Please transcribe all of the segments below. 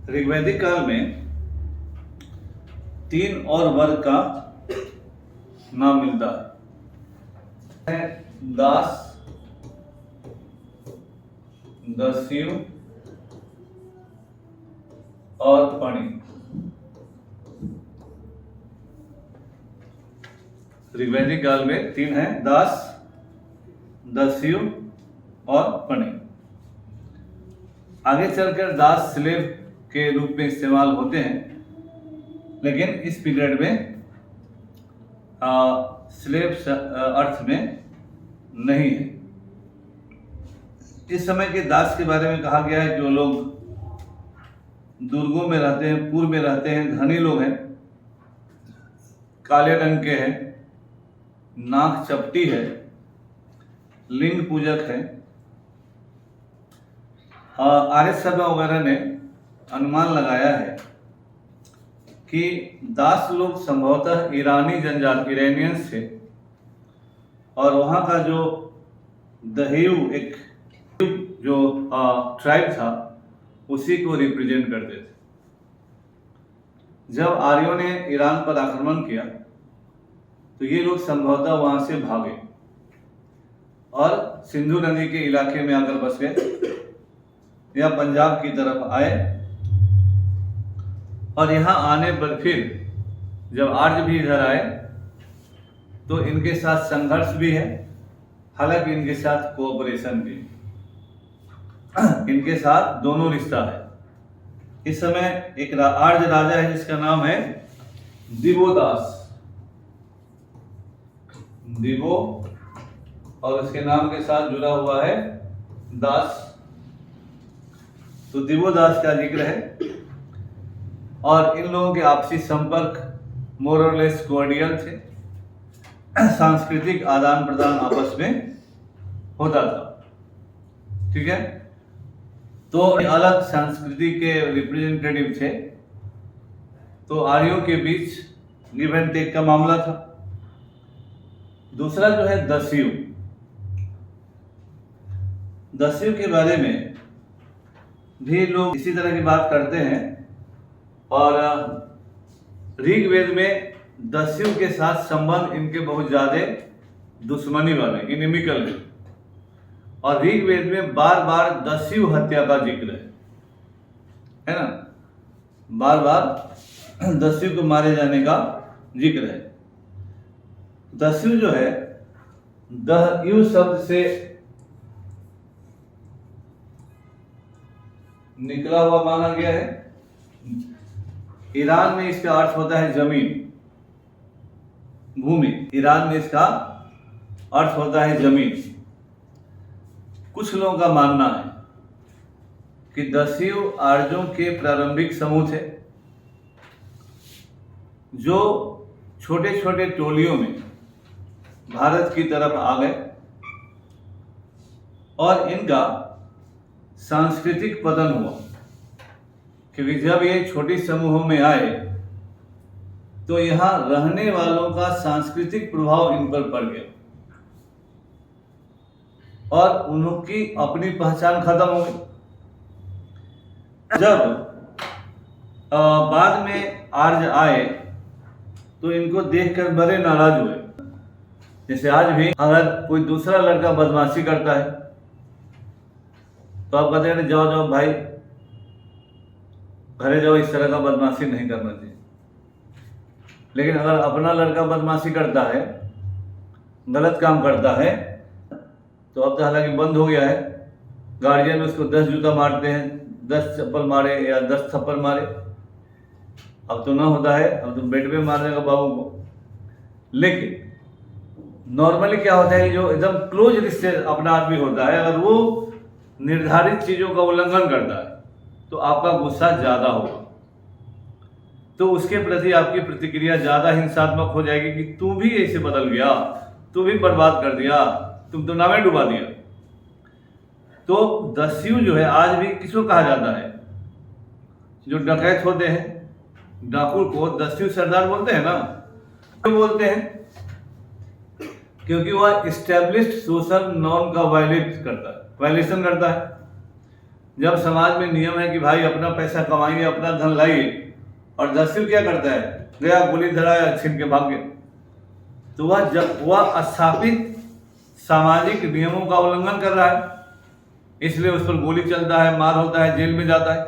ऋग्वैदिक काल में 3 और वर्ग का नाम मिलता है। दास, दस्यु और पणि। ऋग्वैदिक काल में 3 है, दास, दस्यु और पणि। आगे चलकर दास स्लेव के रूप में इस्तेमाल होते हैं, लेकिन इस पीरियड में स्लेव अर्थ में नहीं है। इस समय के दास के बारे में कहा गया है कि वो लोग दुर्गों में रहते हैं, पूर्व में रहते हैं, धनी लोग हैं, काले रंग के हैं, नाक चपटी है, लिंग पूजक है। आर्य शर्मा वगैरह ने अनुमान लगाया है कि दास लोग संभवतः ईरानी जनजाति इरानियंस थे, और वहाँ का जो दहियू एक जो ट्राइब था उसी को रिप्रेजेंट करते थे। जब आर्यों ने ईरान पर आक्रमण किया तो ये लोग संभवतः वहां से भागे और सिंधु नदी के इलाके में आकर बस गए या पंजाब की तरफ आए, और यहाँ आने पर फिर जब आर्य भी इधर आए तो इनके साथ संघर्ष भी है, हालांकि इनके साथ कोऑपरेशन भी, इनके साथ दोनों रिश्ता है। इस समय एक आर्य राजा है जिसका नाम है दिवोदास, दिवो, और उसके नाम के साथ जुड़ा हुआ है दास। तो दिवोदास का जिक्र है, और इन लोगों के आपसी संपर्क मोर और लेस कोऑर्डियल थे। सांस्कृतिक आदान प्रदान आपस में होता था, ठीक है। तो अलग संस्कृति के रिप्रेजेंटेटिव थे, तो आर्यों के बीच गिव एंड टेक का मामला था। दूसरा जो है दस्यु, दस्यु के बारे में भी लोग इसी तरह की बात करते हैं, और ऋग्वेद में दस्यु के साथ संबंध इनके बहुत ज्यादा दुश्मनी वाले, इनिमिकल है, और ऋग्वेद में बार बार दस्यु हत्या का जिक्र है ना, बार बार दस्यु को मारे जाने का जिक्र है। दस्यु जो है दहयु शब्द से निकला हुआ माना गया है। ईरान में इसका अर्थ होता है जमीन, भूमि। ईरान में इसका अर्थ होता है जमीन। कुछ लोगों का मानना है कि दस्यु आर्यों के प्रारंभिक समूह थे जो छोटे छोटे टोलियों में भारत की तरफ आ गए, और इनका सांस्कृतिक पतन हुआ, क्योंकि जब ये छोटी समूहों में आए तो यहां रहने वालों का सांस्कृतिक प्रभाव इन पर पड़ गया, और उनकी अपनी पहचान खत्म हो गई। जब बाद में आर्य आए तो इनको देखकर बड़े नाराज हुए। जैसे आज भी अगर कोई दूसरा लड़का बदमाशी करता है तो आप कहते हैं जाओ जाओ भाई घरे जाओ, इस तरह का बदमाशी नहीं करना चाहिए। लेकिन अगर अपना लड़का बदमाशी करता है, गलत काम करता है, तो अब तो हालांकि बंद हो गया है, गार्जियन उसको 10 जूता मारते हैं, 10 चप्पल मारे या 10 थप्पड़ मारे, अब तो ना होता है, अब तो बेड पे मारने का बाबू को। लेकिन नॉर्मली क्या होता है, जो एकदम क्लोज रिश्ते अपना आदमी होता है, अगर वो निर्धारित चीजों का उल्लंघन करता है तो आपका गुस्सा ज्यादा होगा, तो उसके प्रति आपकी प्रतिक्रिया ज्यादा हिंसात्मक हो जाएगी कि तू भी ऐसे बदल गया, तू भी बर्बाद कर दिया, तुम तो नामे डुबा दिया। तो दस्यु जो है आज भी किसको कहा जाता है, जो डकैत होते हैं, डाकू को दस्यु सरदार बोलते हैं ना, क्यों बोलते हैं? क्योंकि वह इस्टेब्लिश्ड सोशल नॉर्म का वायलेशन करता है। जब समाज में नियम है कि भाई अपना पैसा कमाइए, अपना धन लाइए, और दस्यु क्या करता है, गया गोली धराया, छीन के भाग गया, तो वह स्थापित सामाजिक नियमों का उल्लंघन कर रहा है, इसलिए उस पर गोली चलता है, मार होता है, जेल में जाता है,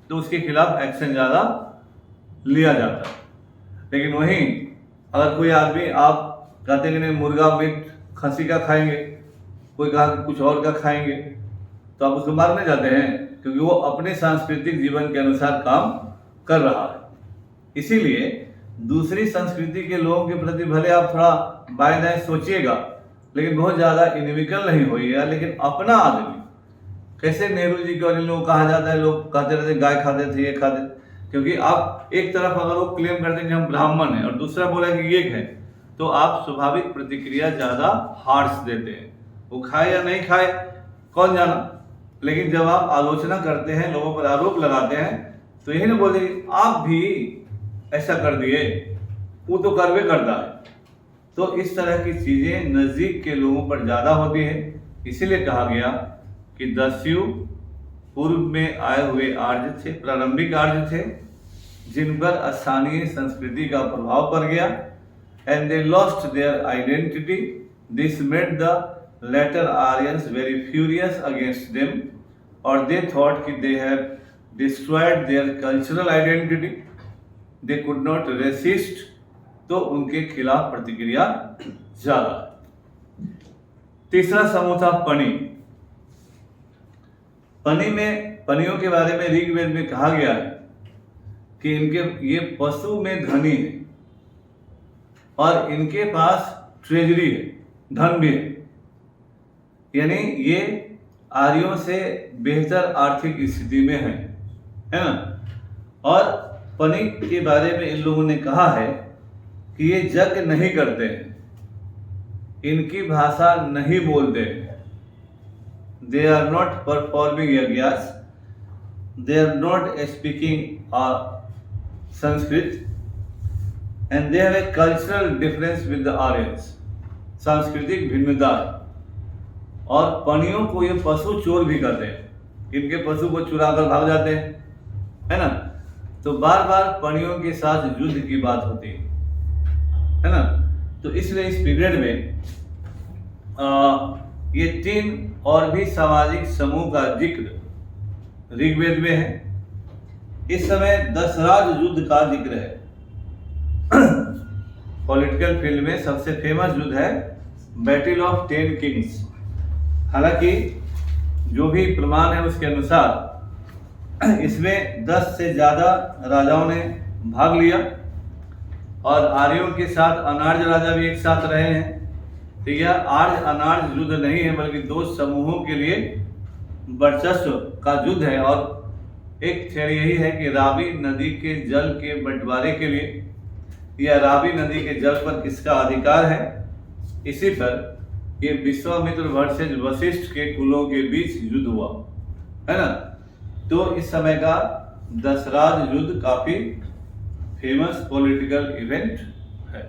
तो उसके खिलाफ एक्शन ज़्यादा लिया जाता है। लेकिन वहीं अगर कोई आदमी, आप कहते हैं कि नहीं मुर्गा मीट खस्सी का खाएंगे, कोई कहा कि कुछ और का खाएंगे, तो आप उसको मारने जाते हैं, क्योंकि वो अपने सांस्कृतिक जीवन के अनुसार काम कर रहा है। इसीलिए दूसरी संस्कृति के लोगों के प्रति भले आप थोड़ा बाएं दाएं सोचिएगा, लेकिन बहुत ज़्यादा इनविकल नहीं होइएगा। लेकिन अपना आदमी, कैसे नेहरू जी को इन लोगों को कहा जाता है, लोग कहते रहते गाय खाते थे, ये खाते, क्योंकि आप एक तरफ अगर वो क्लेम करते हैं कि हम ब्राह्मण हैं और दूसरा बोला कि एक है, तो आप स्वाभाविक प्रतिक्रिया ज़्यादा हार्श देते हैं। वो खाए या नहीं खाए कौन जाना, लेकिन जब आप आलोचना करते हैं, लोगों पर आरोप लगाते हैं, तो यही ना बोले आप भी ऐसा कर दिए, वो तो करवे करता है। तो इस तरह की चीज़ें नज़दीक के लोगों पर ज़्यादा होती है। इसीलिए कहा गया कि दस्यु पूर्व में आए हुए आर्य थे, प्रारंभिक आर्य थे, जिन पर स्थानीय संस्कृति का प्रभाव पड़ गया, and they lost their identity. This made the later Aryans very furious against them, or they thought that they had destroyed their cultural identity. They could not resist, तो उनके खिलाफ प्रतिक्रिया ज्यादा। तीसरा समूह था पनी। पनियों के बारे में ऋग्वेद में कहा गया है कि ये पशु में धनी है और इनके पास ट्रेजरी है, धन भी है, यानी ये आर्यों से बेहतर आर्थिक स्थिति में है ना। और पनी के बारे में इन लोगों ने कहा है कि ये यज्ञ नहीं करते हैं, इनकी भाषा नहीं बोलते हैं, they are not performing yajnas, they are not speaking Sanskrit, and they have a cultural difference with the Aryans, सांस्कृतिक भिन्नता है। और पनियों को ये पशु चोर भी करते हैं, इनके पशु को चुरा कर भाग जाते हैं, है ना। तो बार बार पनियों के साथ युद्ध की बात होती है ना। तो इसलिए इस पीरियड में ये 3 और भी सामाजिक समूह का जिक्र ऋग्वेद में है। इस समय दशराज युद्ध का जिक्र है। पॉलिटिकल फील्ड में सबसे फेमस युद्ध है बैटल ऑफ 10 किंग्स। हालांकि जो भी प्रमाण है उसके अनुसार इसमें 10 से ज़्यादा राजाओं ने भाग लिया और आर्यों के साथ अनार्य राजा भी एक साथ रहे हैं। तो यह आर्य अनार्य युद्ध नहीं है, बल्कि 2 समूहों के लिए वर्चस्व का युद्ध है। और एक थ्योरी यही है कि रावी नदी के जल के बंटवारे के लिए या रावी नदी के जल पर किसका अधिकार है, इसी पर ये विश्वामित्र वर्सेज वशिष्ठ के कुलों के बीच युद्ध हुआ, है ना। तो इस समय का दशराज युद्ध काफी फेमस पॉलिटिकल इवेंट है।